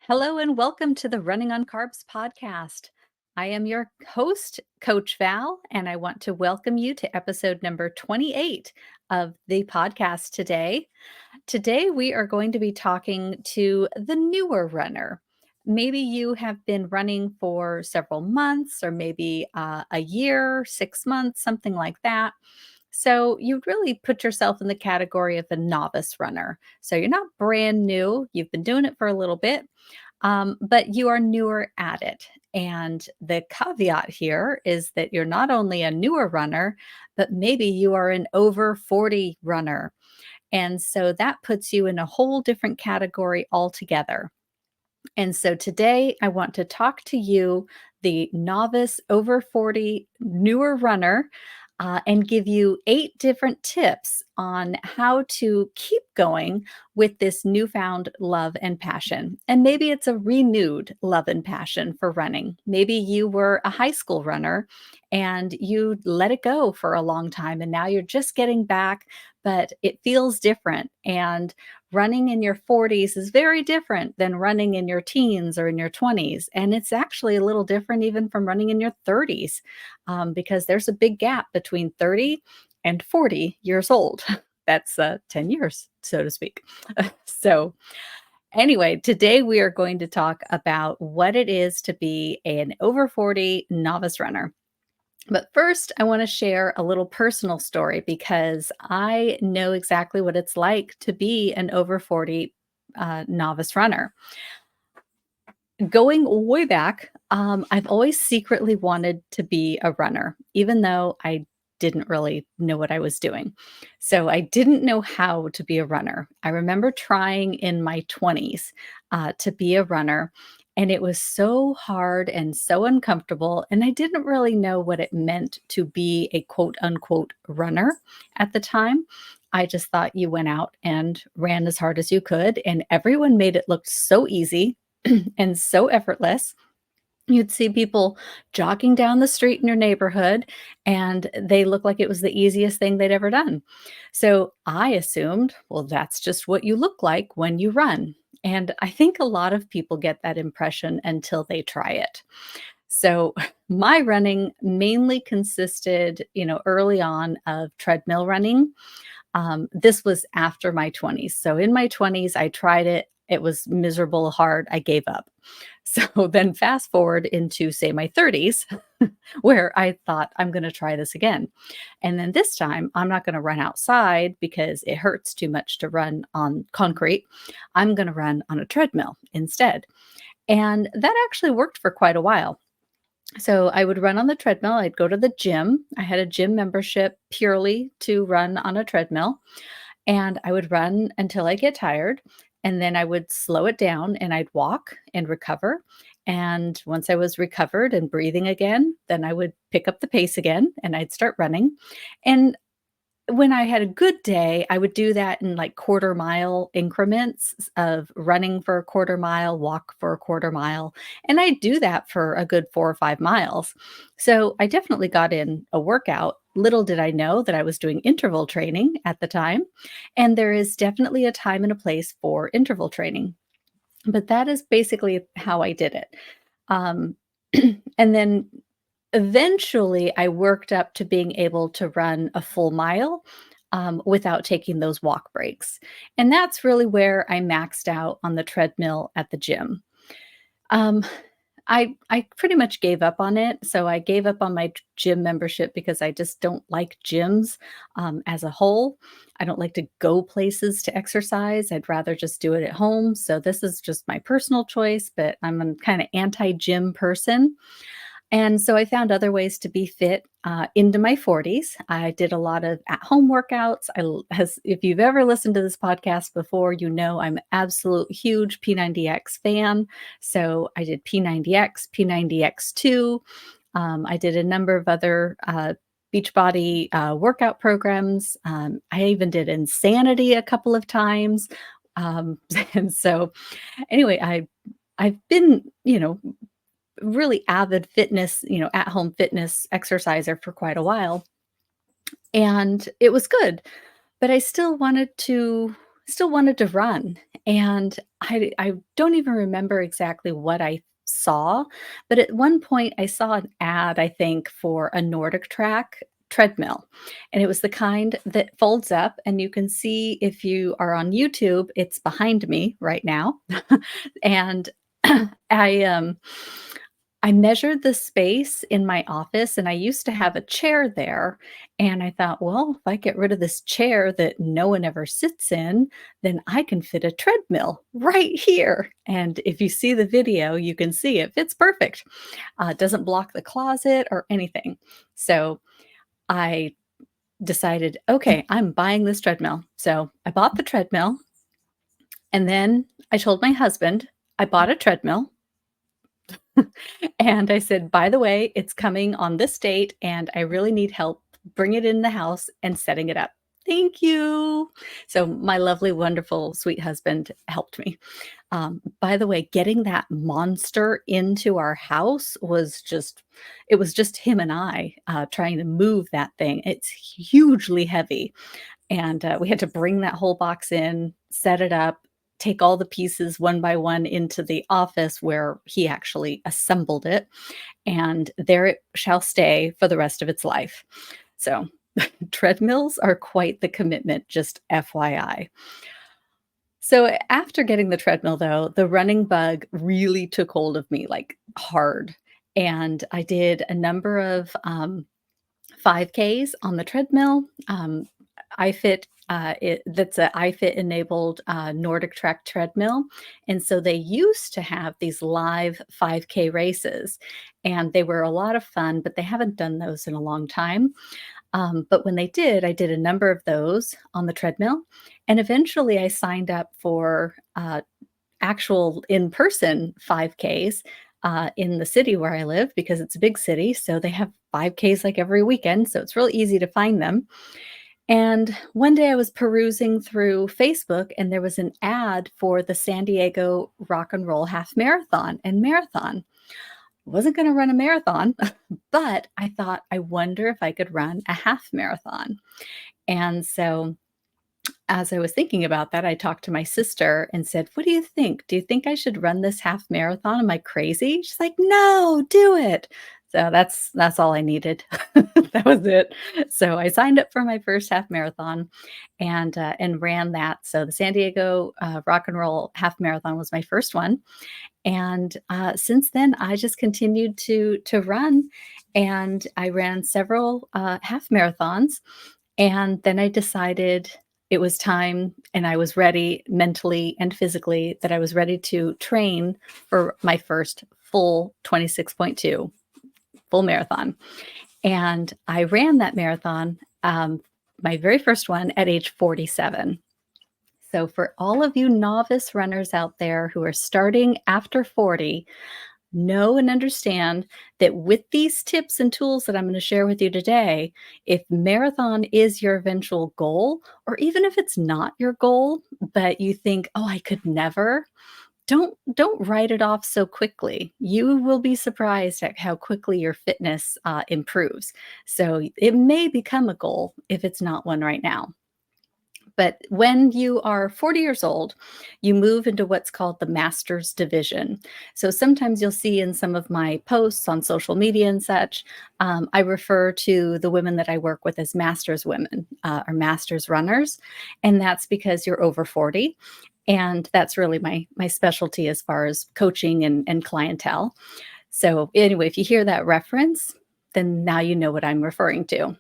Hello and welcome to the Running on Carbs podcast. I am your host, Coach Val, and I want to welcome you to episode number 28 of the podcast today. Today, we are going to be talking to the newer runner. Maybe you have been running for several months, or maybe a year, 6 months, something like that. So you really put yourself in the category of a novice runner. So you're not brand new, you've been doing it for a little bit, but you are newer at it. And the caveat here is that you're not only a newer runner, but maybe you are an over 40 runner. And so that puts you in a whole different category altogether. And so today I want to talk to you, the novice over 40 newer runner, and give you 8 different tips on how to keep going with this newfound love and passion. And maybe it's a renewed love and passion for running. Maybe you were a high school runner and you let it go for a long time and now you're just getting back, but it feels different. And running in your 40s is very different than running in your teens or in your 20s. And it's actually a little different even from running in your 30s, because there's a big gap between 30 and 40 years old. That's 10 years, so to speak. So, anyway, today we are going to talk about what it is to be an over 40 novice runner. But first, I want to share a little personal story because I know exactly what it's like to be an over 40 novice runner. Going way back, I've always secretly wanted to be a runner, even though I didn't really know what I was doing. So I didn't know how to be a runner. I remember trying in my 20s to be a runner, and it was so hard and so uncomfortable. And I didn't really know what it meant to be a quote unquote runner at the time. I just thought you went out and ran as hard as you could, and everyone made it look so easy and so effortless. You'd see people jogging down the street in your neighborhood, and they look like it was the easiest thing they'd ever done. So I assumed, well, that's just what you look like when you run. And I think a lot of people get that impression until they try it. So my running mainly consisted, early on of treadmill running. This was after my 20s. So in my 20s, I tried it. It was miserable, hard. I gave up. So then fast forward into, say, my 30s, where I thought, I'm going to try this again. And then this time, I'm not going to run outside because it hurts too much to run on concrete. I'm going to run on a treadmill instead. And that actually worked for quite a while. So I would run on the treadmill. I'd go to the gym. I had a gym membership purely to run on a treadmill. And I would run until I get tired. And then I would slow it down and I'd walk and recover. And once I was recovered and breathing again, then I would pick up the pace again and I'd start running. And when I had a good day, I would do that in like quarter mile increments of running for a quarter mile, walk for a quarter mile. And I do that for a good 4 or 5 miles. So I definitely got in a workout. Little did I know that I was doing interval training at the time. And there is definitely a time and a place for interval training. But that is basically how I did it. Um, and then eventually, I worked up to being able to run a full mile, without taking those walk breaks, and that's really where I maxed out on the treadmill at the gym. Um, I pretty much gave up on it, so I gave up on my gym membership because I just don't like gyms, as a whole. I don't like to go places to exercise. I'd rather just do it at home, so this is just my personal choice, but I'm a kinda anti-gym person. And so I found other ways to be fit into my 40s. I did a lot of at home workouts. If you've ever listened to this podcast before, you know I'm an absolute huge P90X fan. So I did P90X, P90X2. I did a number of other Beachbody workout programs. I even did Insanity a couple of times. And so, anyway, I've been, really avid fitness, at home fitness exerciser for quite a while. And it was good, but I still wanted to run. And I don't even remember exactly what I saw, but at one point I saw an ad, I think, for a Nordic Track treadmill. And it was the kind that folds up, and you can see if you are on YouTube, it's behind me right now. And I I measured the space in my office, and I used to have a chair there, and I thought, "Well, if I get rid of this chair that no one ever sits in, then I can fit a treadmill right here." And if you see the video, you can see it fits perfect. It doesn't block the closet or anything. So I decided, "Okay, I'm buying this treadmill." So I bought the treadmill, and then I told my husband, "I bought a treadmill." And I said, "By the way, it's coming on this date, and I really need help bring it in the house and setting it up." "Thank you." So my lovely, wonderful, sweet husband helped me. By the way, getting that monster into our house was just it was just him and I, trying to move that thing. It's hugely heavy, and, we had to bring that whole box in, set it up, take all the pieces one by one into the office where he actually assembled it, and there it shall stay for the rest of its life. So, treadmills are quite the commitment, just FYI. So, after getting the treadmill, though, the running bug really took hold of me, like, hard, and I did a number of, 5Ks on the treadmill. iFit, that's a iFit enabled Nordic Track treadmill. And so they used to have these live 5K races, and they were a lot of fun, but they haven't done those in a long time. But when they did, I did a number of those on the treadmill. And eventually I signed up for actual in-person 5Ks, in the city where I live because it's a big city, so they have 5Ks, like, every weekend, so it's really easy to find them. And one day I was perusing through Facebook, and there was an ad for the San Diego Rock and Roll Half Marathon and Marathon. Wasn't gonna run a marathon, but I thought, "I wonder if I could run a half marathon." And so as I was thinking about that, I talked to my sister and said, "What do you think? Do you think I should run this half marathon? Am I crazy?" She's like, "No, do it." So that's all I needed. That was it. So I signed up for my first half marathon and ran that. So the San Diego Rock and Roll Half Marathon was my first one, and since then I just continued to run, and I ran several half marathons, and then I decided it was time and I was ready mentally and physically that I was ready to train for my first full 26.2 full marathon. And I ran that marathon, my very first one at age 47. So, for all of you novice runners out there who are starting after 40, know and understand that with these tips and tools that I'm going to share with you today, if marathon is your eventual goal, or even if it's not your goal, but you think, "Oh, I could never," don't write it off so quickly. You will be surprised at how quickly your fitness improves. So it may become a goal if it's not one right now. But when you are 40 years old, you move into what's called the master's division. So sometimes you'll see in some of my posts on social media and such, I refer to the women that I work with as master's women or master's runners. And that's because you're over 40. And that's really my specialty as far as coaching and clientele. So anyway, if you hear that reference, then now you know what I'm referring to.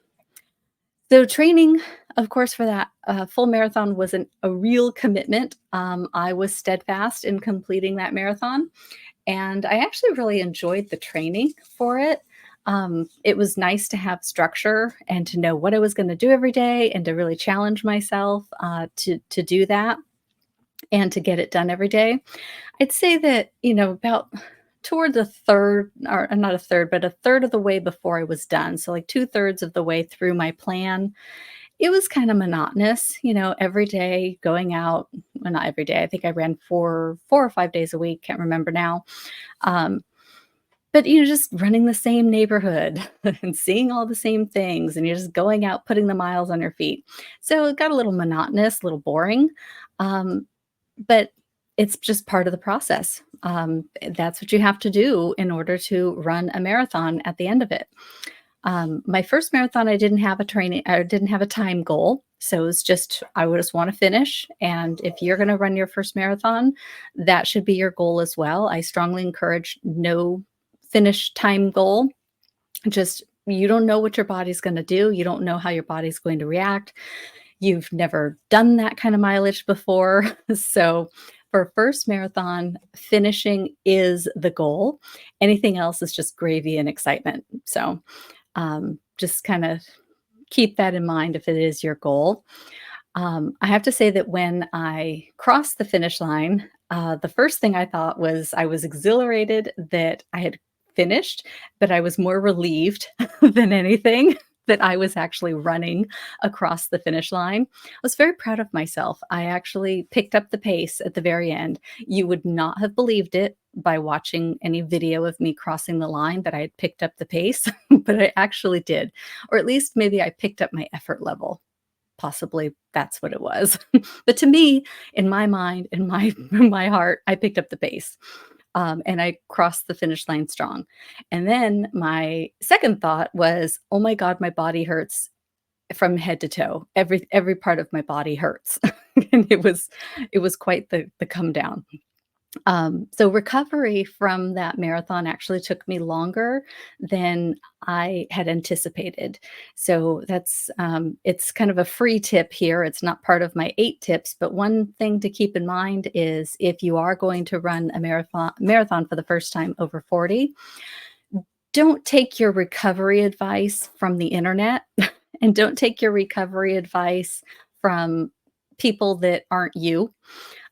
So training, of course, for that full marathon wasn't a real commitment. I was steadfast in completing that marathon, and I actually really enjoyed the training for it. It was nice to have structure and to know what I was going to do every day, and to really challenge myself to do that and to get it done every day. I'd say that, about towards a third, or not a third, but a third of the way before I was done. So, like, two-thirds of the way through my plan, it was kind of monotonous, every day going out. Well, not every day. I think I ran 4 or 5 days a week. Can't remember now. Um, but just running the same neighborhood and seeing all the same things, and you're just going out, putting the miles on your feet. So it got a little monotonous, a little boring. Um, but it's just part of the process. That's what you have to do in order to run a marathon at the end of it. My first marathon, I didn't have a time goal. So it was just, I would just want to finish. And if you're going to run your first marathon, that should be your goal as well. I strongly encourage no finish time goal. Just, you don't know what your body's going to do. You don't know how your body's going to react. You've never done that kind of mileage before. So for first marathon, finishing is the goal. Anything else is just gravy and excitement. So just kind of keep that in mind if it is your goal. I have to say that when I crossed the finish line, the first thing I thought was I was exhilarated that I had finished, but I was more relieved than anything that I was actually running across the finish line. I was very proud of myself. I actually picked up the pace at the very end. You would not have believed it by watching any video of me crossing the line that I had picked up the pace, but I actually did. Or at least maybe I picked up my effort level. Possibly that's what it was. But to me, in my mind, in my in my heart, I picked up the pace. And I crossed the finish line strong. And then my second thought was, "Oh my god, my body hurts from head to toe. Every part of my body hurts." And it was quite the come down. So recovery from that marathon actually took me longer than I had anticipated. So it's kind of a free tip here. It's not part of my 8 tips, but one thing to keep in mind is if you are going to run a marathon for the first time over 40, don't take your recovery advice from the internet and don't take your recovery advice from people that aren't you,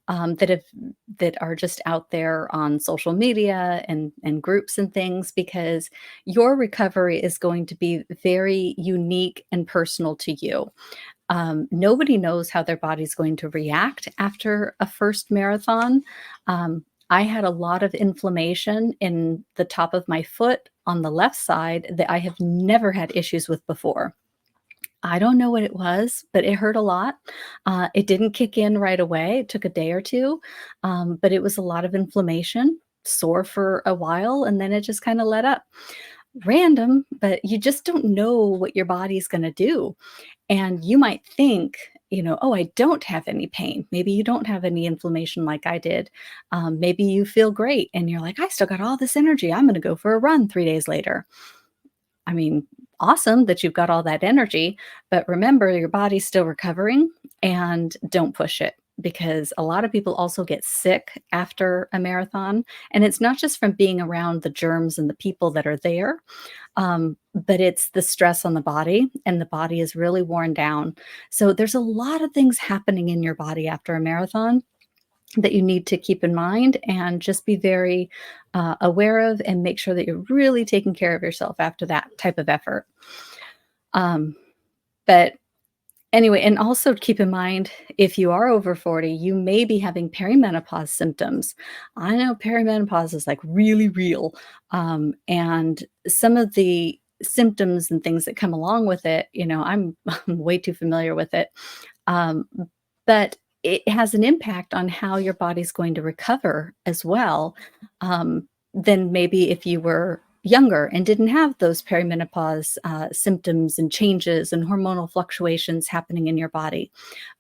that are just out there on social media and groups and things, because your recovery is going to be very unique and personal to you. Nobody knows how their body's going to react after a first marathon. I had a lot of inflammation in the top of my foot on the left side that I have never had issues with before. I don't know what it was, but it hurt a lot. It didn't kick in right away. It took a day or 2, but it was a lot of inflammation, sore for a while, and then it just kinda let up. Random, but you just don't know what your body's gonna do, and you might think, "Oh, I don't have any pain." Maybe you don't have any inflammation like I did. Maybe you feel great, and you're like, "I still got all this energy. I'm gonna go for a run 3 days later." I mean, awesome that you've got all that energy, but remember your body's still recovering and don't push it, because a lot of people also get sick after a marathon. And it's not just from being around the germs and the people that are there, but it's the stress on the body, and the body is really worn down. So there's a lot of things happening in your body after a marathon that you need to keep in mind and just be very aware of, and make sure that you're really taking care of yourself after that type of effort. Um, but anyway, and also keep in mind, if you are over 40, you may be having perimenopause symptoms. I know perimenopause is like really real. And some of the symptoms and things that come along with it, I'm way too familiar with it. Um, but it has an impact on how your body's going to recover as well, than maybe if you were younger and didn't have those perimenopause symptoms and changes and hormonal fluctuations happening in your body.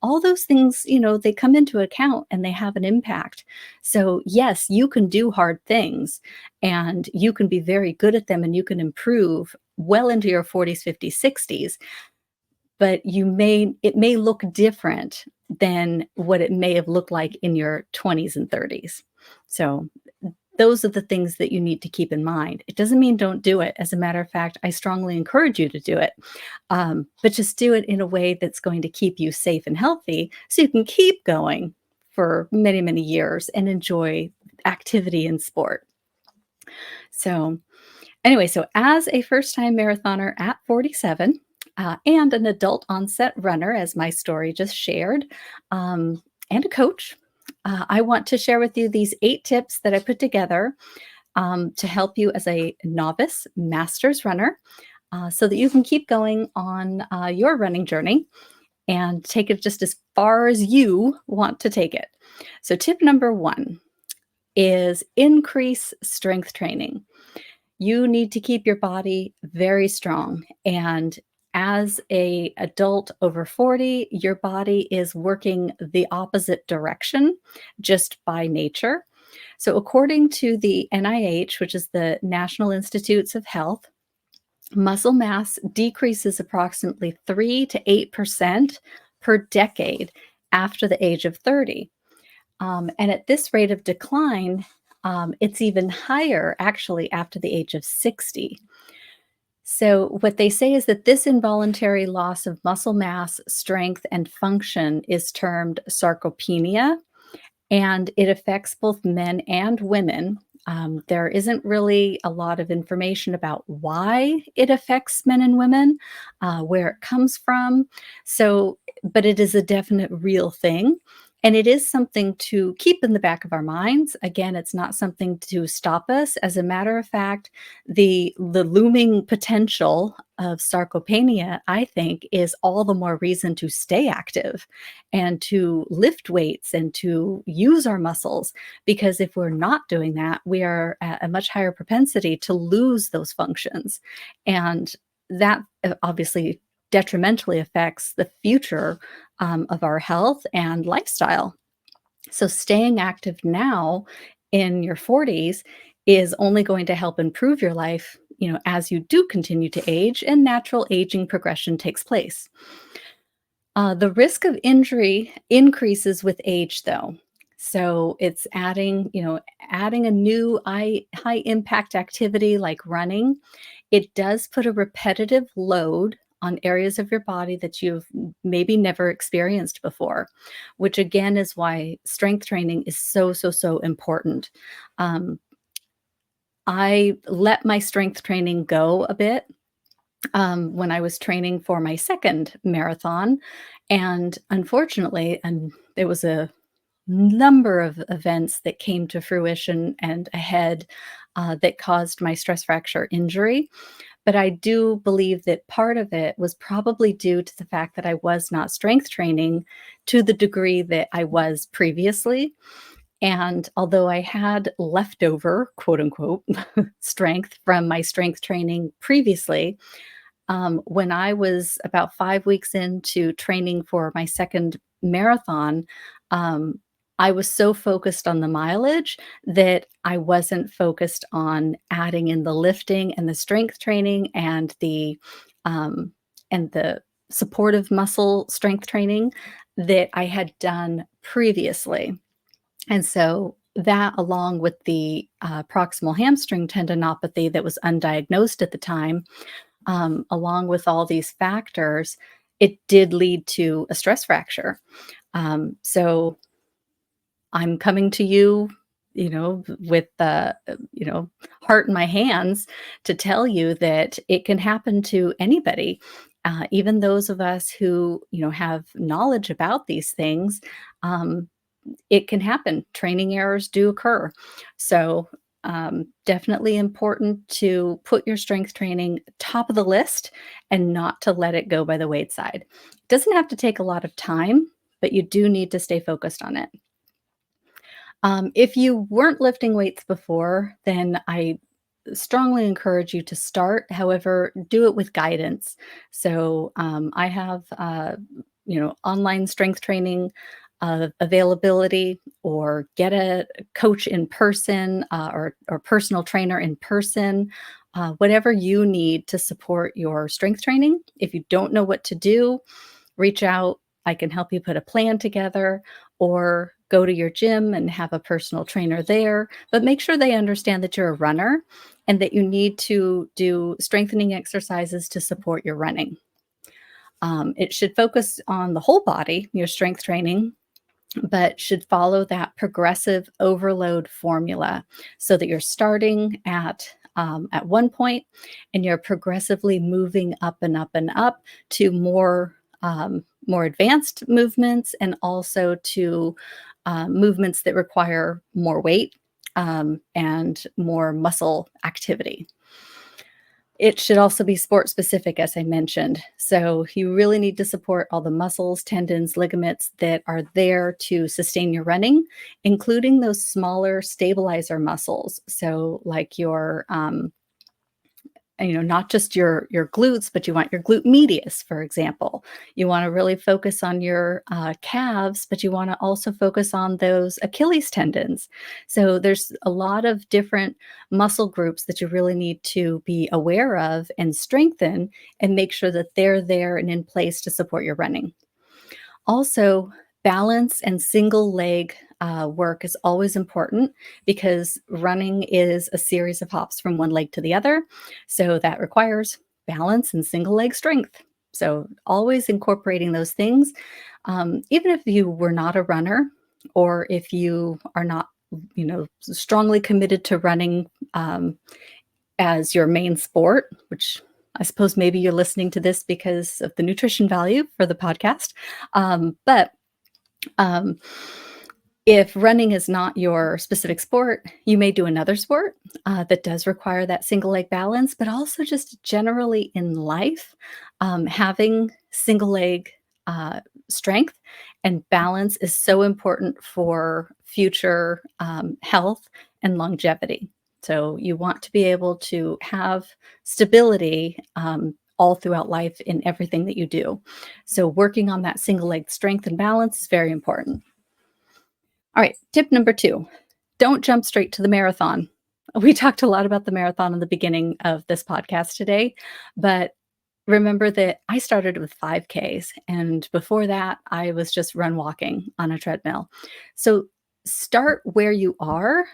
All those things, they come into account and they have an impact. So, yes, you can do hard things and you can be very good at them and you can improve well into your 40s, 50s, 60s, but it may look different than what it may have looked like in your 20s and 30s. So those are the things that you need to keep in mind. It doesn't mean don't do it. As a matter of fact, I strongly encourage you to do it, but just do it in a way that's going to keep you safe and healthy so you can keep going for many, many years and enjoy activity and sport. So anyway, so as a first-time marathoner at 47, and an adult onset runner, as my story just shared, and a coach, I want to share with you these 8 tips that I put together to help you as a novice master's runner, so that you can keep going on your running journey and take it just as far as you want to take it. So, tip number one is increase strength training. You need to keep your body very strong, and as a adult over 40, your body is working the opposite direction just by nature. So according to the NIH, which is the National Institutes of Health, muscle mass decreases approximately 3 to 8% per decade after the age of 30. And at this rate of decline, it's even higher actually after the age of 60. So, what they say is that this involuntary loss of muscle mass, strength, and function is termed sarcopenia, and it affects both men and women. There isn't really a lot of information about why it affects men and women, where it comes from. So, but it is a definite real thing. And it is something to keep in the back of our minds. Again, it's not something to stop us. As a matter of fact, the looming potential of sarcopenia, I think, is all the more reason to stay active and to lift weights and to use our muscles. Because if we're not doing that, we are at a much higher propensity to lose those functions. And that obviously detrimentally affects the future of our health and lifestyle. So, staying active now in your 40s is only going to help improve your life, as you do continue to age and natural aging progression takes place. The risk of injury increases with age, though. So it's adding a new high impact activity like running. It does put a repetitive load on areas of your body that you've maybe never experienced before, which again is why strength training is so, so, so important. Um, I let my strength training go a bit when I was training for my second marathon. And unfortunately, and there was a number of events that came to fruition and ahead that caused my stress fracture injury. But I do believe that part of it was probably due to the fact that I was not strength training to the degree that I was previously. And although I had leftover, quote unquote, strength from my strength training previously, when I was about 5 weeks into training for my second marathon, um, I was so focused on the mileage that I wasn't focused on adding in the lifting and the strength training um, and the supportive muscle strength training that I had done previously. And so that, along with the proximal hamstring tendinopathy that was undiagnosed at the time, along with all these factors, it did lead to a stress fracture. So I'm coming to you, with the, heart in my hands to tell you that it can happen to anybody. Even those of us who, have knowledge about these things, um, it can happen. Training errors do occur. So, definitely important to put your strength training top of the list and not to let it go by the wayside. It doesn't have to take a lot of time, but you do need to stay focused on it. If you weren't lifting weights before, then I strongly encourage you to start. However, do it with guidance. So I have, online strength training availability, or get a coach in person, or personal trainer in person. Whatever you need to support your strength training. If you don't know what to do, reach out. I can help you put a plan together, or go to your gym and have a personal trainer there. But make sure they understand that you're a runner and that you need to do strengthening exercises to support your running. It should focus on the whole body, your strength training, but should follow that progressive overload formula so that you're starting at one point and you're progressively moving up and up and up to more advanced movements, and also to movements that require more weight and more muscle activity. It should also be sport specific, as I mentioned. So you really need to support all the muscles, tendons, ligaments that are there to sustain your running, including those smaller stabilizer muscles. So, like not just your glutes, but you want your glute medius, for example. You want to really focus on your calves, but you want to also focus on those Achilles tendons. So there's a lot of different muscle groups that you really need to be aware of and strengthen and make sure that they're there and in place to support your running. Also, balance and single leg work is always important because running is a series of hops from one leg to the other. So that requires balance and single leg strength. So, always incorporating those things, even if you were not a runner or if you are not, strongly committed to running as your main sport, which I suppose maybe you're listening to this because of the nutrition value for the podcast. But um, if running is not your specific sport, you may do another sport that does require that single leg balance, but also just generally in life, having single leg strength and balance is so important for future health and longevity. So you want to be able to have stability all throughout life in everything that you do. So working on that single leg strength and balance is very important. All right, tip number 2, don't jump straight to the marathon. We talked a lot about the marathon in the beginning of this podcast today, but remember that I started with 5Ks, and before that, I was just run walking on a treadmill. So start where you are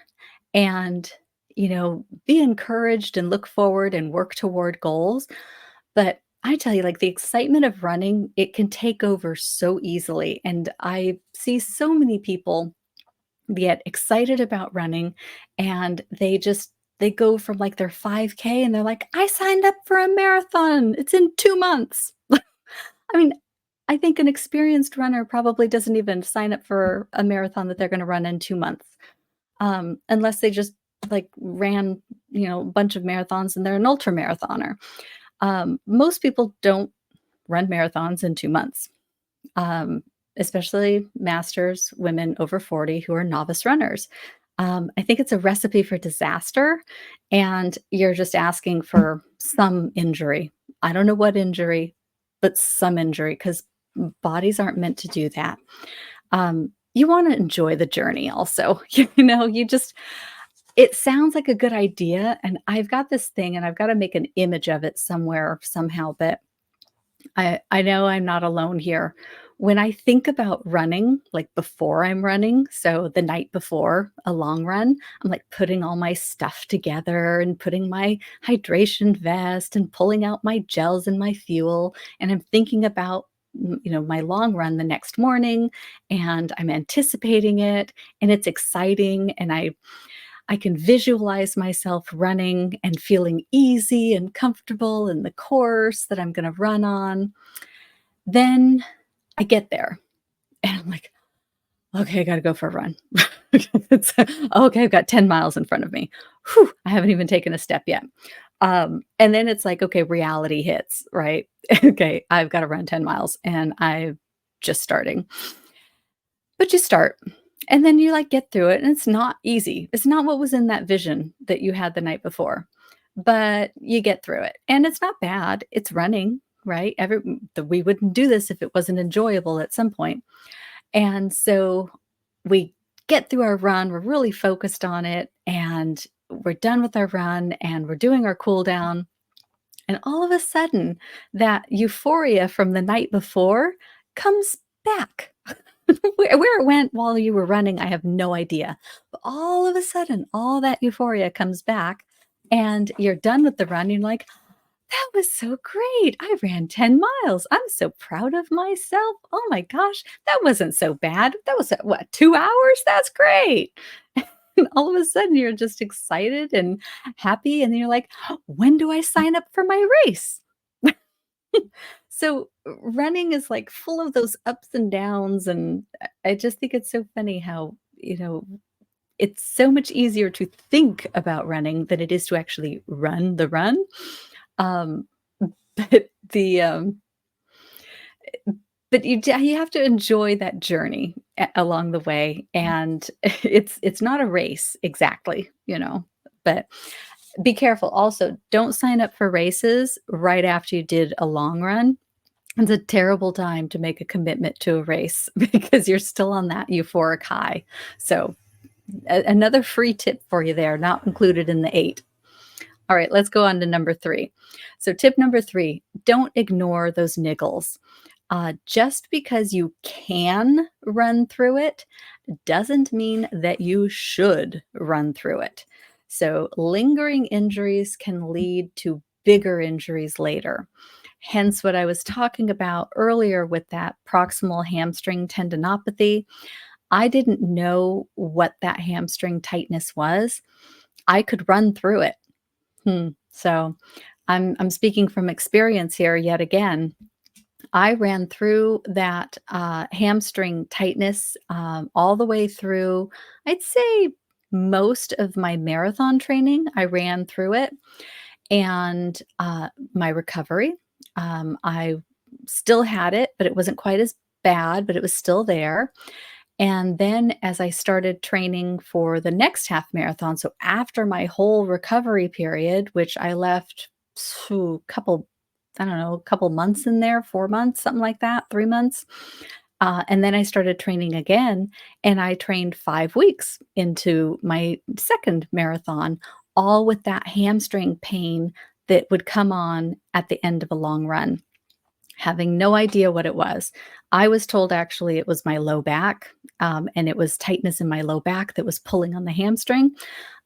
and, be encouraged and look forward and work toward goals. But I tell you, like the excitement of running, it can take over so easily. And I see so many people get excited about running and they go from like their 5K and they're like, I signed up for a marathon. It's in 2 months. I mean, I think an experienced runner probably doesn't even sign up for a marathon that they're going to run in 2 months, unless they just like ran, a bunch of marathons and they're an ultra marathoner. Most people don't run marathons in 2 months, um, especially masters, women over 40 who are novice runners. I think it's a recipe for disaster, and you're just asking for some injury. I don't know what injury, but some injury because bodies aren't meant to do that. You want to enjoy the journey also. It sounds like a good idea. And I've got this thing and I've got to make an image of it somewhere, somehow. But I know I'm not alone here. When I think about running, like before I'm running, so the night before a long run, I'm like putting all my stuff together and putting my hydration vest and pulling out my gels and my fuel. And I'm thinking about, my long run the next morning and I'm anticipating it and it's exciting. And I can visualize myself running and feeling easy and comfortable in the course that I'm going to run on. Then I get there and I'm like, okay, I got to go for a run. Okay, I've got 10 miles in front of me. Whew, I haven't even taken a step yet. And then it's like, okay, reality hits, right? Okay, I've got to run 10 miles and I'm just starting. But you start and then you like get through it and it's not easy. It's not what was in that vision that you had the night before. But you get through it. And it's not bad. It's running, right? We wouldn't do this if it wasn't enjoyable at some point. And so we get through our run, we're really focused on it and we're done with our run and we're doing our cool down. And all of a sudden, that euphoria from the night before comes back. Where it went while you were running, I have no idea. But all of a sudden, all that euphoria comes back, and you're done with the run. You're like, that was so great. I ran 10 miles. I'm so proud of myself. Oh my gosh, that wasn't so bad. That was, what, 2 hours? That's great. And all of a sudden, you're just excited and happy. And you're like, when do I sign up for my race? So running is like full of those ups and downs. And I just think it's so funny how, it's so much easier to think about running than it is to actually run the run. Um, but the, but you have to enjoy that journey along the way, and it's not a race exactly, but be careful also, don't sign up for races right after you did a long run. It's a terrible time to make a commitment to a race because you're still on that euphoric high. So, another free tip for you there, not included in the 8. All right, let's go on to number 3. So, tip number 3, don't ignore those niggles. Just because you can run through it doesn't mean that you should run through it. So, lingering injuries can lead to bigger injuries later. Hence, what I was talking about earlier with that proximal hamstring tendinopathy. I didn't know what that hamstring tightness was. I could run through it. So, I'm speaking from experience here yet again. I ran through that, hamstring tightness, all the way through, I'd say, most of my marathon training. I ran through it, and, my recovery, I still had it, but it wasn't quite as bad, but it was still there. And then as I started training for the next half marathon, so after my whole recovery period, which I left couple, I don't know, a couple months in there, 4 months, something like that, 3 months. And then I started training again, and I trained 5 weeks into my second marathon, all with that hamstring pain that would come on at the end of a long run, having no idea what it was. I was told actually it was my low back, and it was tightness in my low back that was pulling on the hamstring.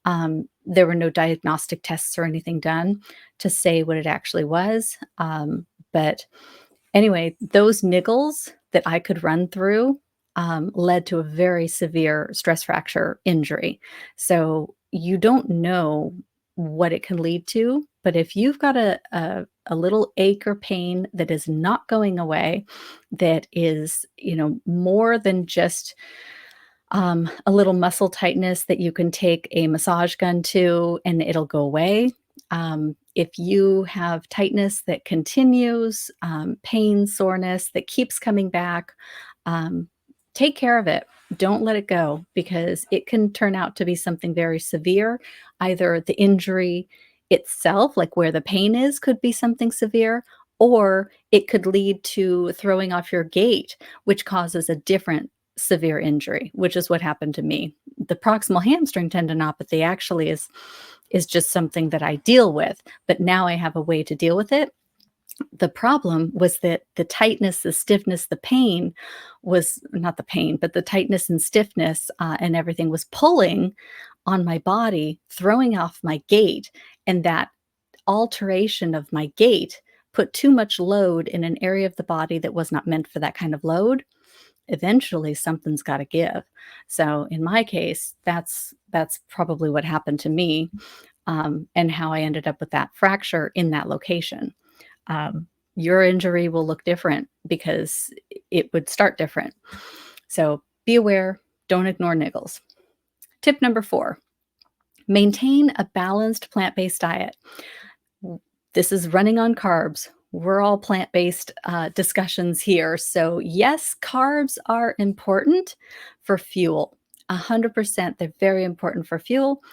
There were no diagnostic tests or anything done to say what it actually was. But anyway, those niggles that I could run through led to a very severe stress fracture injury. So you don't know what it can lead to, but if you've got a little ache or pain that is not going away, that is, more than just a little muscle tightness that you can take a massage gun to and it'll go away. If you have tightness that continues, pain, soreness that keeps coming back, um, take care of it. Don't let it go because it can turn out to be something very severe. Either the injury itself, like where the pain is, could be something severe, or it could lead to throwing off your gait, which causes a different severe injury, which is what happened to me. The proximal hamstring tendinopathy actually is just something that I deal with, but now I have a way to deal with it. The problem was that the tightness, the stiffness, the pain was not the pain, but the tightness and stiffness and everything was pulling on my body, throwing off my gait, and that alteration of my gait put too much load in an area of the body that was not meant for that kind of load. Eventually something's got to give. So in my case, that's probably what happened to me, and how I ended up with that fracture in that location. Your injury will look different because it would start different. So be aware, don't ignore niggles. Tip number 4, maintain a balanced plant-based diet. This is running on carbs. We're all plant-based discussions here. So yes, carbs are important for fuel. 100%, they're very important for fuel,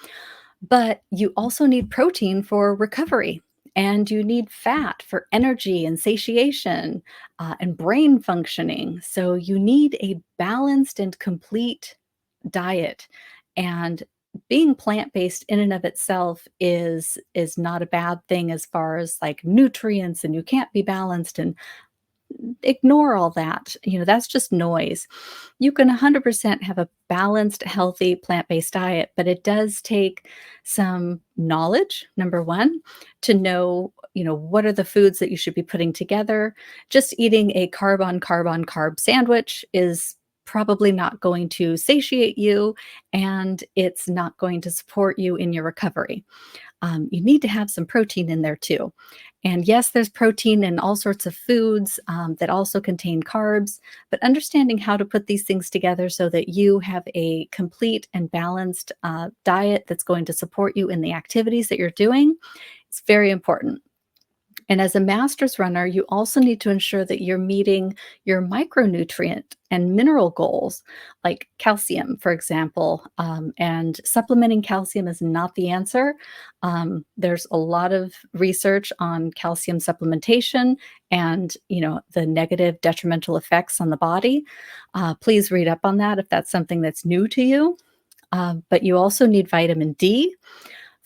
but you also need protein for recovery, and you need fat for energy and satiation, and brain functioning. So you need a balanced and complete diet. And being plant-based in and of itself is not a bad thing as far as like nutrients, and you can't be balanced and ignore all that. That's just noise. You can 100% have a balanced, healthy plant-based diet, but it does take some knowledge, number 1, to know, what are the foods that you should be putting together. Just eating a carb on carb on carb sandwich is probably not going to satiate you, and it's not going to support you in your recovery. You need to have some protein in there too. And yes, there's protein in all sorts of foods that also contain carbs, but understanding how to put these things together so that you have a complete and balanced diet that's going to support you in the activities that you're doing is very important. And as a master's runner, you also need to ensure that you're meeting your micronutrient and mineral goals, like calcium, for example. And supplementing calcium is not the answer. There's a lot of research on calcium supplementation and the negative detrimental effects on the body. Please read up on that if that's something that's new to you. But you also need vitamin D,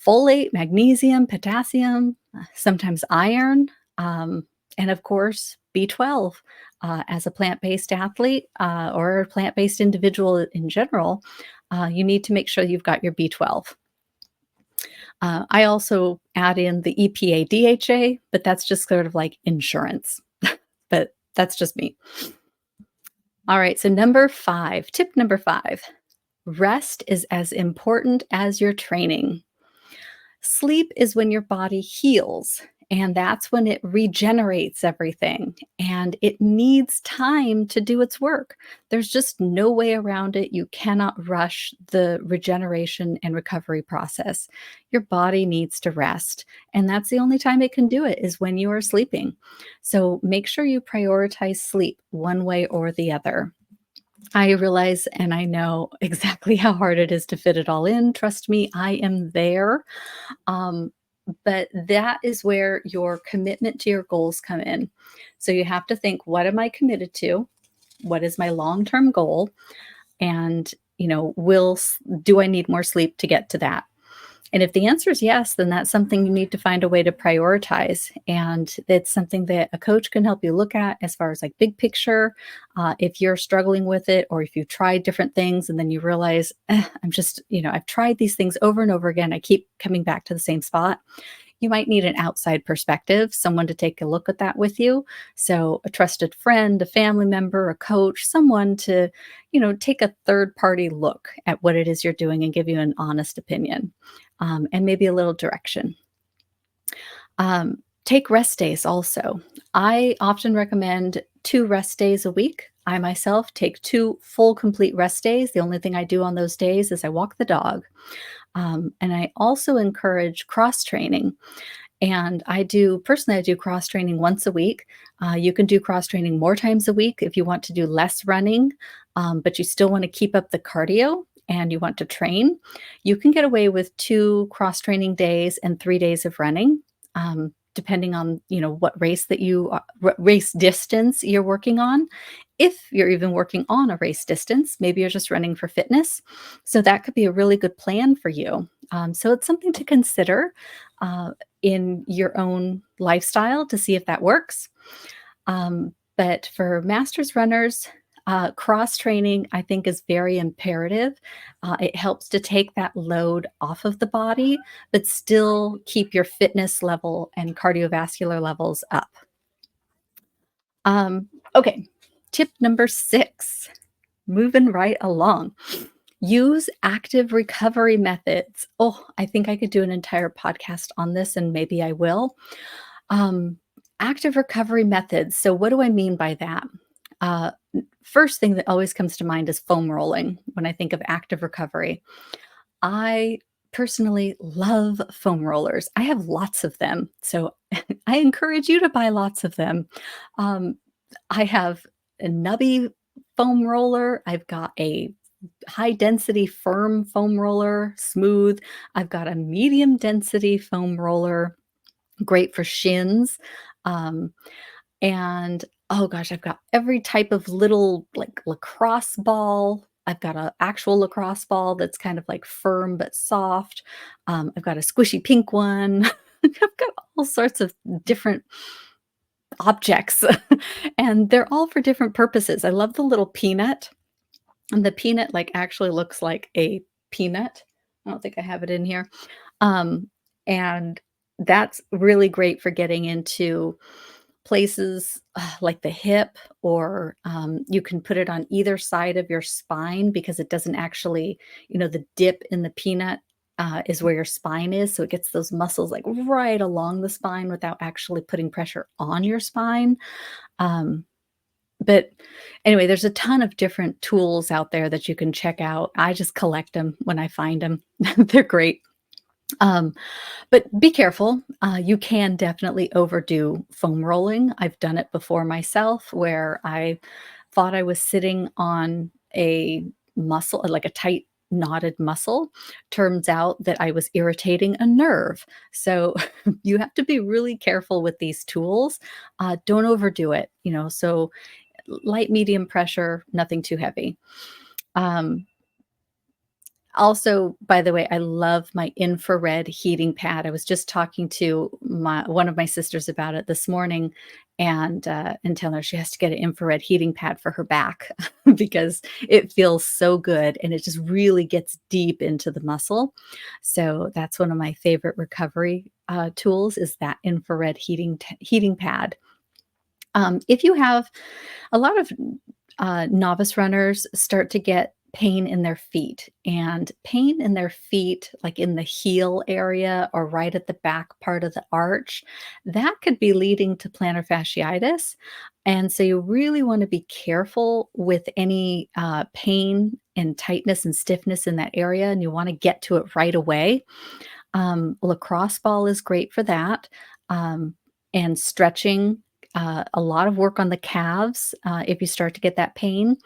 folate, magnesium, potassium, sometimes iron, um, and of course, B12. As a plant based athlete or a plant based individual in general, you need to make sure you've got your B12. I also add in the EPA DHA, but that's just sort of like insurance. But that's just me. All right, so tip number 5, rest is as important as your training. Sleep is when your body heals, and that's when it regenerates everything, and it needs time to do its work. There's just no way around it. You cannot rush the regeneration and recovery process. Your body needs to rest, and that's the only time it can do it is when you are sleeping. So make sure you prioritize sleep one way or the other. I realize and I know exactly how hard it is to fit it all in. Trust me, I am there. Um, but that is where your commitment to your goals come in. So you have to think, what am I committed to? What is my long-term goal? And, do I need more sleep to get to that? And if the answer is yes, then that's something you need to find a way to prioritize. And it's something that a coach can help you look at as far as like big picture. If you're struggling with it, or if you've tried different things and then you realize, I've tried these things over and over again. I keep coming back to the same spot. You might need an outside perspective, someone to take a look at that with you. So, a trusted friend, a family member, a coach, someone to, take a third party look at what it is you're doing and give you an honest opinion, and maybe a little direction. Take rest days also. I often recommend 2 rest days a week. I myself take 2 full complete rest days. The only thing I do on those days is I walk the dog. And I also encourage cross training. And personally, I do cross training once a week. You can do cross training more times a week if you want to do less running, but you still want to keep up the cardio and you want to train. You can get away with 2 cross training days and 3 days of running. Depending on what race distance you're working on. If you're even working on a race distance, maybe you're just running for fitness, so that could be a really good plan for you. So it's something to consider in your own lifestyle to see if that works. But for masters runners, cross training, I think, is very imperative. It helps to take that load off of the body, but still keep your fitness level and cardiovascular levels up. Okay, tip number 6, moving right along. Use active recovery methods. Oh, I think I could do an entire podcast on this, and maybe I will. Um, Active recovery methods. So, what do I mean by that? Uh, First thing that always comes to mind is foam rolling when I think of active recovery. I personally love foam rollers. I have lots of them. So I encourage you to buy lots of them. Um, I have a nubby foam roller. I've got a high density firm foam roller, smooth. I've got a medium density foam roller, great for shins. Um, and oh gosh, I've got every type of little like lacrosse ball. I've got an actual lacrosse ball that's kind of like firm but soft. I've got a squishy pink one. I've got all sorts of different objects, and they're all for different purposes. I love the little peanut, and the peanut like actually looks like a peanut. I don't think I have it in here. Um, and that's really great for getting into places like the hip, or you can put it on either side of your spine because it doesn't actually, the dip in the peanut is where your spine is. So it gets those muscles like right along the spine without actually putting pressure on your spine. Um, but anyway, there's a ton of different tools out there that you can check out. I just collect them when I find them. They're great. Um, but be careful. You can definitely overdo foam rolling. I've done it before myself where I thought I was sitting on a muscle, like a tight knotted muscle. Turns out that I was irritating a nerve. So you have to be really careful with these tools. Don't overdo it, so light, medium pressure, nothing too heavy. Um, Also, by the way, I love my infrared heating pad. I was just talking to one of my sisters about it this morning and telling her she has to get an infrared heating pad for her back because it feels so good and it just really gets deep into the muscle. So that's one of my favorite recovery tools is that infrared heating pad. If you have a lot of novice runners start to get pain in their feet, and pain in their feet, like in the heel area or right at the back part of the arch, that could be leading to plantar fasciitis. And so you really want to be careful with any pain and tightness and stiffness in that area, and you want to get to it right away. Lacrosse ball is great for that. Um, and stretching, a lot of work on the calves if you start to get that pain.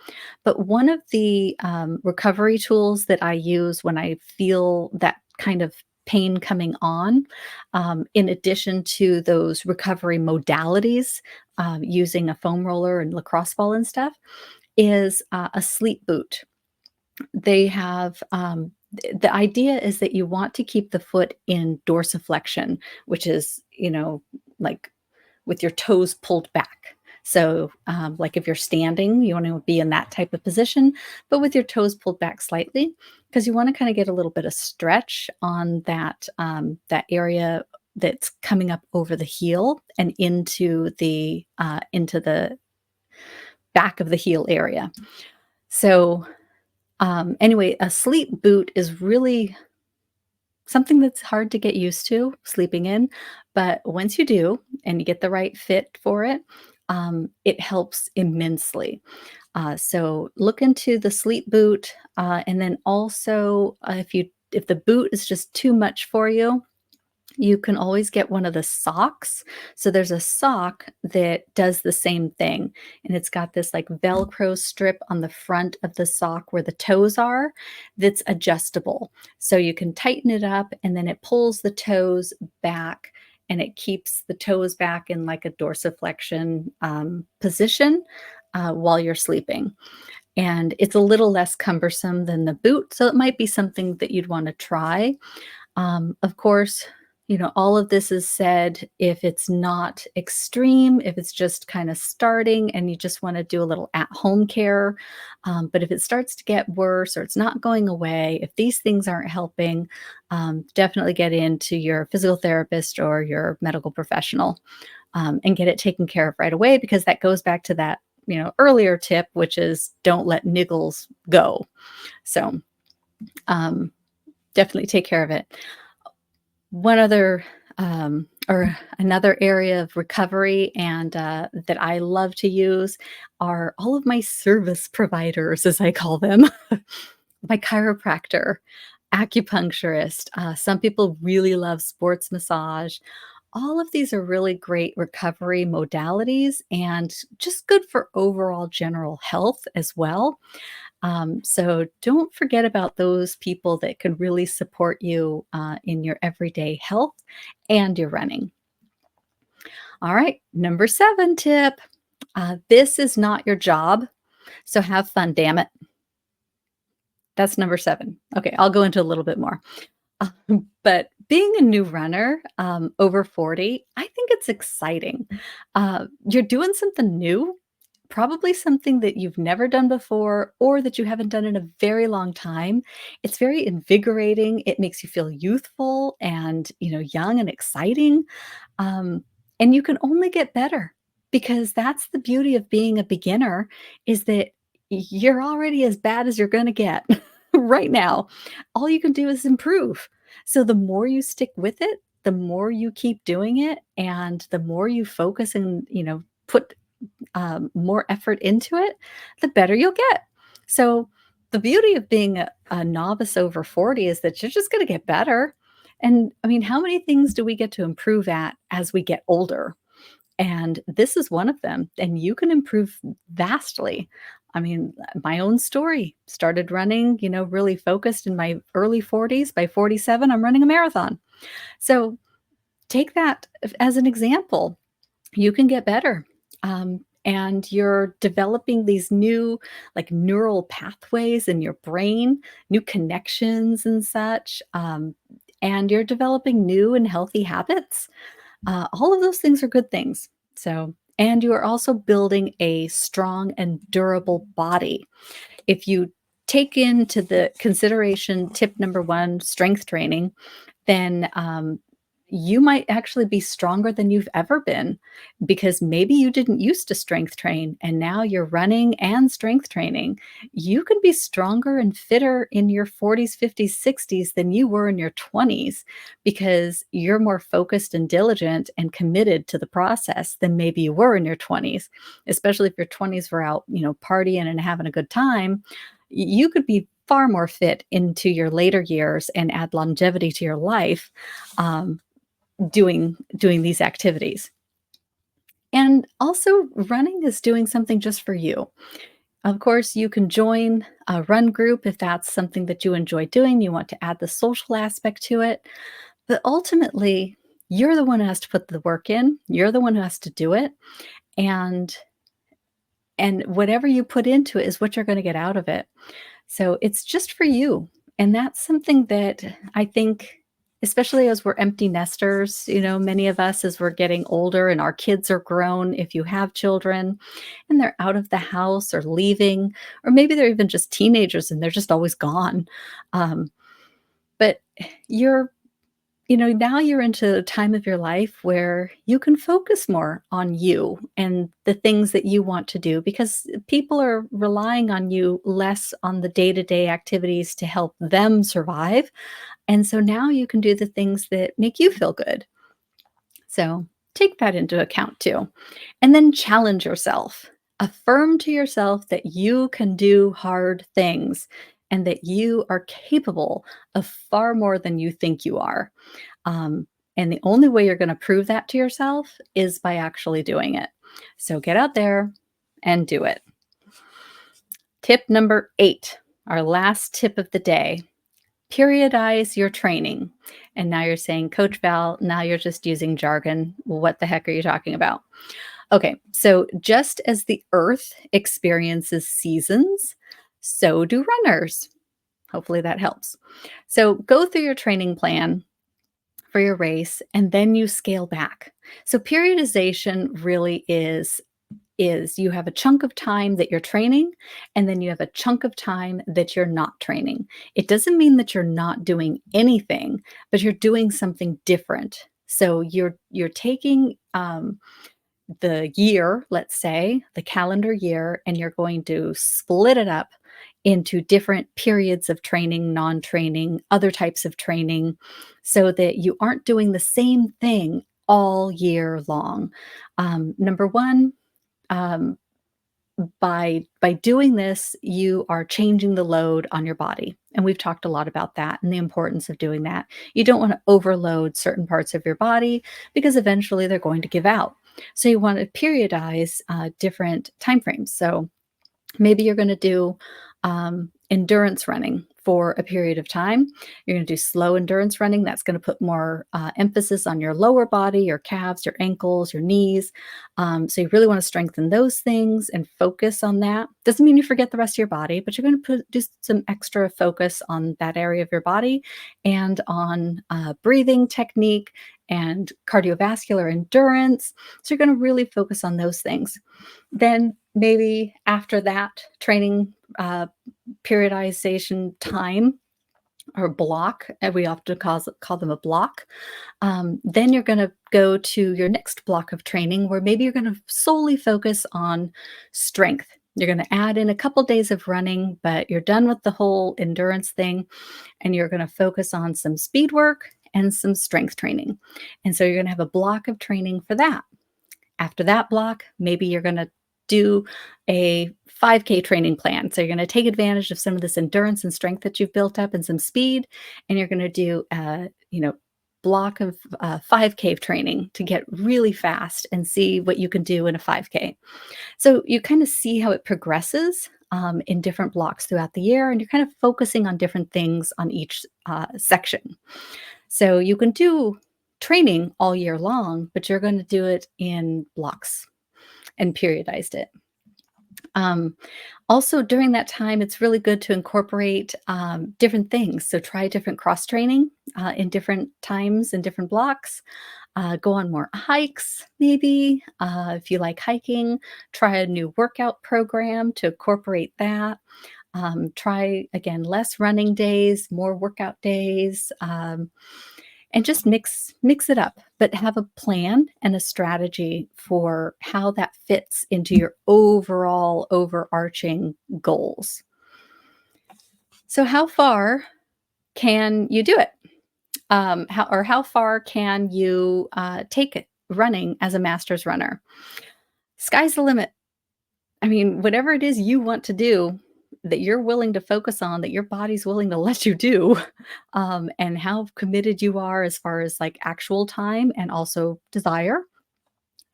But one of the recovery tools that I use when I feel that kind of pain coming on, in addition to those recovery modalities, using a foam roller and lacrosse ball and stuff, is a sleep boot. They have the idea is that you want to keep the foot in dorsiflexion, which is, like with your toes pulled back. So, like if you're standing, you want to be in that type of position, but with your toes pulled back slightly, because you want to kind of get a little bit of stretch on that area that's coming up over the heel and into the back of the heel area. So, anyway, a sleep boot is really something that's hard to get used to sleeping in, but once you do and you get the right fit for it, it helps immensely. So look into the sleep boot, and then also if the boot is just too much for you, you can always get one of the socks. So there's a sock that does the same thing, and it's got this like Velcro strip on the front of the sock where the toes are that's adjustable. So you can tighten it up and then it pulls the toes back and it keeps the toes back in like a dorsiflexion position while you're sleeping. And it's a little less cumbersome than the boot. So it might be something that you'd want to try. Of course, all of this is said if it's not extreme, if it's just kind of starting and you just want to do a little at home care. But if it starts to get worse or it's not going away, if these things aren't helping, definitely get into your physical therapist or your medical professional and get it taken care of right away because that goes back to that earlier tip, which is don't let niggles go. So um, definitely take care of it. One other, or another area of recovery and that I love to use are all of my service providers, as I call them. My chiropractor, acupuncturist. Some people really love sports massage. All of these are really great recovery modalities and just good for overall general health as well. So don't forget about those people that can really support you in your everyday health and your running. All right, number 7 tip. This is not your job, so have fun, damn it. That's number 7. Okay, I'll go into a little bit more. But being a new runner over 40, I think it's exciting. You're doing something new, probably something that you've never done before or that you haven't done in a very long time. It's very invigorating. It makes you feel youthful and, young and exciting. Um, and you can only get better because that's the beauty of being a beginner is that you're already as bad as you're going to get right now. All you can do is improve. So the more you stick with it, the more you keep doing it and the more you focus and, put more effort into it, the better you'll get. So the beauty of being a novice over 40 is that you're just going to get better. And I mean, how many things do we get to improve at as we get older? And this is one of them, and you can improve vastly. I mean, my own story started running, really focused in my early 40s. By 47, I'm running a marathon. So take that as an example. You can get better. And you're developing these new, like, neural pathways in your brain, new connections and such. And you're developing new and healthy habits. All of those things are good things. So, and you are also building a strong and durable body. If you take into the consideration tip number one, strength training, then you might actually be stronger than you've ever been because maybe you didn't used to strength train and now you're running and strength training. You can be stronger and fitter in your 40s, 50s, 60s than you were in your 20s because you're more focused and diligent and committed to the process than maybe you were in your 20s, especially if your 20s were out, partying and having a good time. You could be far more fit into your later years and add longevity to your life, doing these activities. And also, running is doing something just for you. Of course, you can join a run group if that's something that you enjoy doing. You want to add the social aspect to it. But ultimately, you're the one who has to put the work in. You're the one who has to do it. And whatever you put into it is what you're going to get out of it. So it's just for you. And that's something that I think, especially as we're empty nesters, many of us as we're getting older and our kids are grown, if you have children and they're out of the house or leaving, or maybe they're even just teenagers and they're just always gone. But you're now you're into a time of your life where you can focus more on you and the things that you want to do because people are relying on you less on the day to day activities to help them survive. And so now you can do the things that make you feel good. So take that into account too. And then challenge yourself. Affirm to yourself that you can do hard things and that you are capable of far more than you think you are. Um, and the only way you're going to prove that to yourself is by actually doing it. So get out there and do it. Tip number 8, our last tip of the day: periodize your training. And now you're saying, Coach Val, now you're just using jargon. What the heck are you talking about? Okay, so just as the earth experiences seasons, so do runners. Hopefully that helps. So go through your training plan for your race and then you scale back. So periodization really is you have a chunk of time that you're training and then you have a chunk of time that you're not training. It doesn't mean that you're not doing anything, but you're doing something different. So you're taking the year, let's say, the calendar year, and you're going to split it up into different periods of training, non training, other types of training, so that you aren't doing the same thing all year long. Number one, um, by doing this, you are changing the load on your body. And we've talked a lot about that and the importance of doing that. You don't want to overload certain parts of your body because eventually they're going to give out. So you want to periodize different timeframes. So maybe you're going to do endurance running for a period of time. You're going to do slow endurance running. That's going to put more emphasis on your lower body, your calves, your ankles, your knees. So you really want to strengthen those things and focus on that. Doesn't mean you forget the rest of your body, but you're going to do some extra focus on that area of your body and on breathing technique and cardiovascular endurance. So you're going to really focus on those things. Then maybe after that training periodization time or block, and we often call them a block, then you're going to go to your next block of training where maybe you're going to solely focus on strength. You're going to add in a couple days of running, but you're done with the whole endurance thing, and you're going to focus on some speed work and some strength training. And so you're going to have a block of training for that. After that block, maybe you're going to do a 5K training plan. So you're going to take advantage of some of this endurance and strength that you've built up and some speed, and you're going to do, block of 5K training to get really fast and see what you can do in a 5K. So you kind of see how it progresses in different blocks throughout the year, and you're kind of focusing on different things on each section. So you can do training all year long, but you're going to do it in blocks and periodized it. Um, Also, during that time, it's really good to incorporate different things. So try different cross training in different times and different blocks. Go on more hikes, maybe. If you like hiking, try a new workout program to incorporate that. Try again less running days, more workout days, and just mix it up. But have a plan and a strategy for how that fits into your overall overarching goals. So, how far can you do it? How far can you take it running as a master's runner? Sky's the limit. I mean, whatever it is you want to do, that you're willing to focus on, that your body's willing to let you do, and how committed you are as far as like actual time and also desire,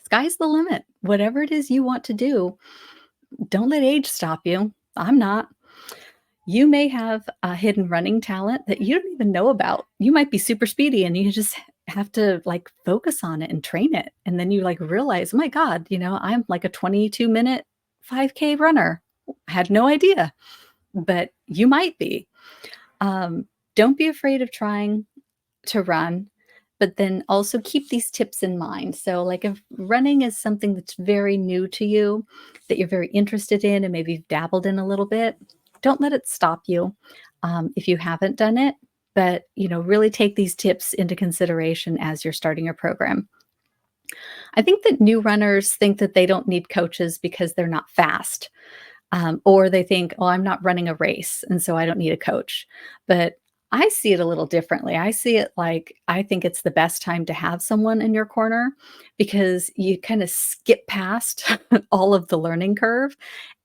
sky's the limit. Whatever it is you want to do, don't let age stop you. I'm not. You may have a hidden running talent that you don't even know about. You might be super speedy and you just have to like focus on it and train it. And then you like realize, oh my God, I'm like a 22-minute 5K runner. I had no idea, but you might be. Don't be afraid of trying to run, but then also keep these tips in mind. So, like if running is something that's very new to you, that you're very interested in, and maybe you've dabbled in a little bit, don't let it stop you if you haven't done it. But really take these tips into consideration as you're starting your program. I think that new runners think that they don't need coaches because they're not fast. Or they think, "Oh, I'm not running a race, and so I don't need a coach." But I see it a little differently. I see it like I think it's the best time to have someone in your corner because you kind of skip past all of the learning curve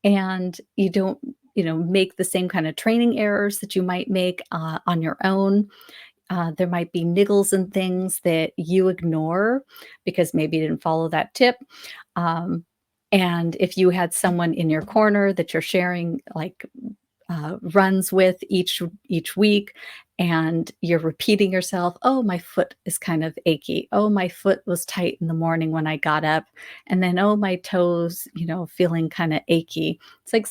and you don't, make the same kind of training errors that you might make on your own. There might be niggles and things that you ignore because maybe you didn't follow that tip. Um, and if you had someone in your corner that you're sharing like runs with each week, and you're repeating yourself, "Oh, my foot is kind of achy. Oh, my foot was tight in the morning when I got up, and then oh, my toes, feeling kind of achy." It's like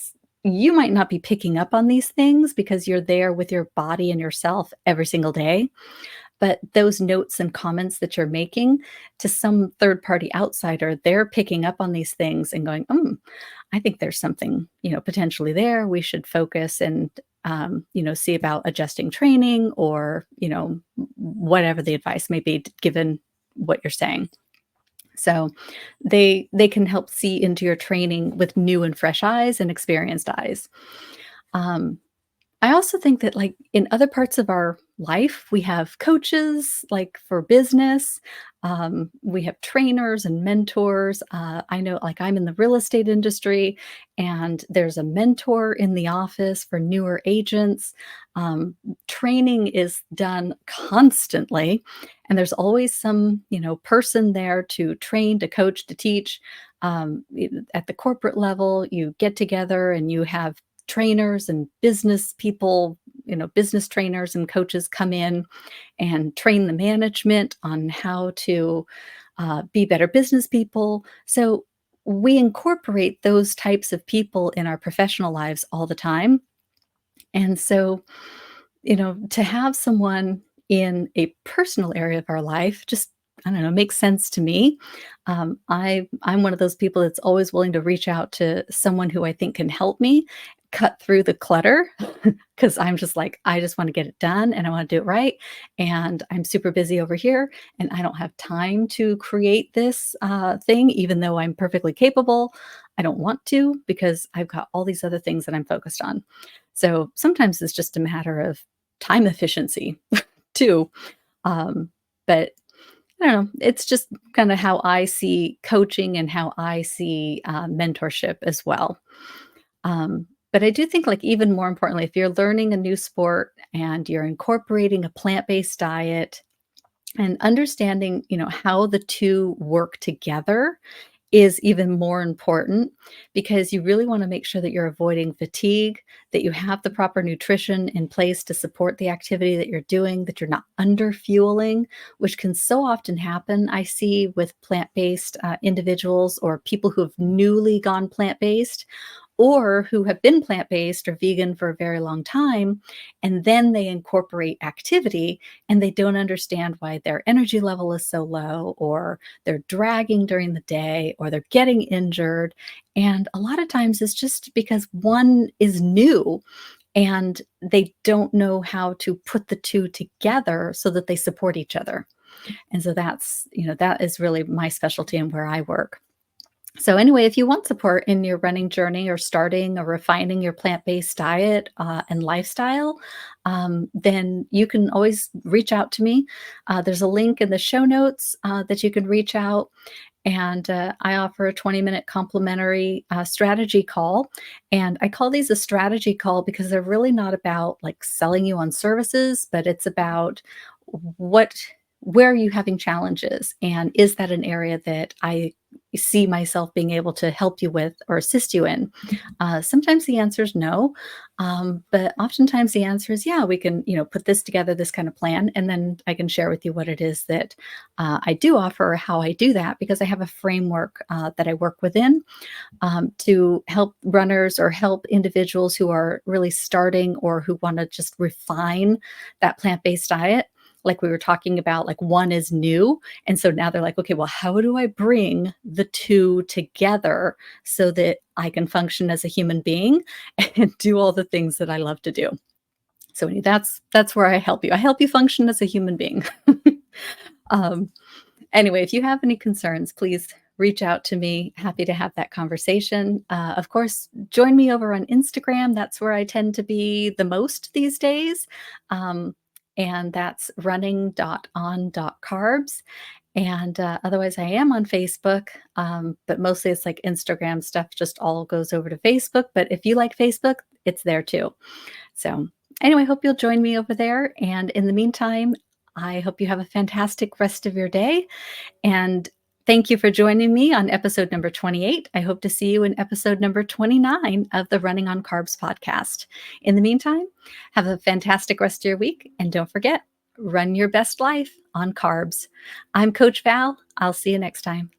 you might not be picking up on these things because you're there with your body and yourself every single day. But those notes and comments that you're making to some third party outsider, they're picking up on these things and going, I think there's something, potentially there. We should focus and, see about adjusting training or, whatever the advice may be given what you're saying. So they can help see into your training with new and fresh eyes and experienced eyes. Um, I also think that, like, in other parts of our life, we have coaches, like, for business. We have trainers and mentors. I know, like, I'm in the real estate industry, and there's a mentor in the office for newer agents. Training is done constantly, and there's always some, person there to train, to coach, to teach. At the corporate level, you get together and you have trainers and business people, business trainers and coaches come in and train the management on how to be better business people. So we incorporate those types of people in our professional lives all the time. And so, to have someone in a personal area of our life just, I don't know, makes sense to me. I'm one of those people that's always willing to reach out to someone who I think can help me cut through the clutter because I'm just like, I just want to get it done and I want to do it right. And I'm super busy over here and I don't have time to create this thing, even though I'm perfectly capable. I don't want to because I've got all these other things that I'm focused on. So sometimes it's just a matter of time efficiency too. Um, but I don't know. It's just kind of how I see coaching and how I see mentorship as well. But I do think, like, even more importantly, if you're learning a new sport and you're incorporating a plant based diet, And understanding, how the 2 work together is even more important because you really wanna make sure that you're avoiding fatigue, that you have the proper nutrition in place to support the activity that you're doing, that you're not under fueling, which can so often happen, I see with plant-based, individuals or people who have newly gone plant-based or who have been plant-based or vegan for a very long time, and then they incorporate activity and they don't understand why their energy level is so low, or they're dragging during the day, or they're getting injured. And a lot of times it's just because one is new and they don't know how to put the 2 together so that they support each other. And so that is really my specialty and where I work. So, anyway, if you want support in your running journey or starting or refining your plant based diet and lifestyle, then you can always reach out to me. There's a link in the show notes that you can reach out. And I offer a 20-minute complimentary strategy call. And I call these a strategy call because they're really not about like selling you on services, but it's about what where are you having challenges, and is that an area that I see myself being able to help you with or assist you in? Sometimes the answer is no, but oftentimes the answer is yeah. We can, put this together, this kind of plan, and then I can share with you what it is that I do offer, or how I do that, because I have a framework that I work within to help runners or help individuals who are really starting or who want to just refine that plant-based diet. Like we were talking about, like one is new. And so now they're like, okay, well, how do I bring the 2 together so that I can function as a human being and do all the things that I love to do? So that's where I help you. I help you function as a human being. um, Anyway, if you have any concerns, please reach out to me. Happy to have that conversation. Of course, join me over on Instagram. That's where I tend to be the most these days. Um, and that's running.on.carbs. And otherwise, I am on Facebook, but mostly it's like Instagram stuff, just all goes over to Facebook. But if you like Facebook, it's there too. So, anyway, hope you'll join me over there. And in the meantime, I hope you have a fantastic rest of your day. And thank you for joining me on episode number 28. I hope to see you in episode number 29 of the Running on Carbs podcast. In the meantime, have a fantastic rest of your week. And don't forget, run your best life on carbs. I'm Coach Val. I'll see you next time.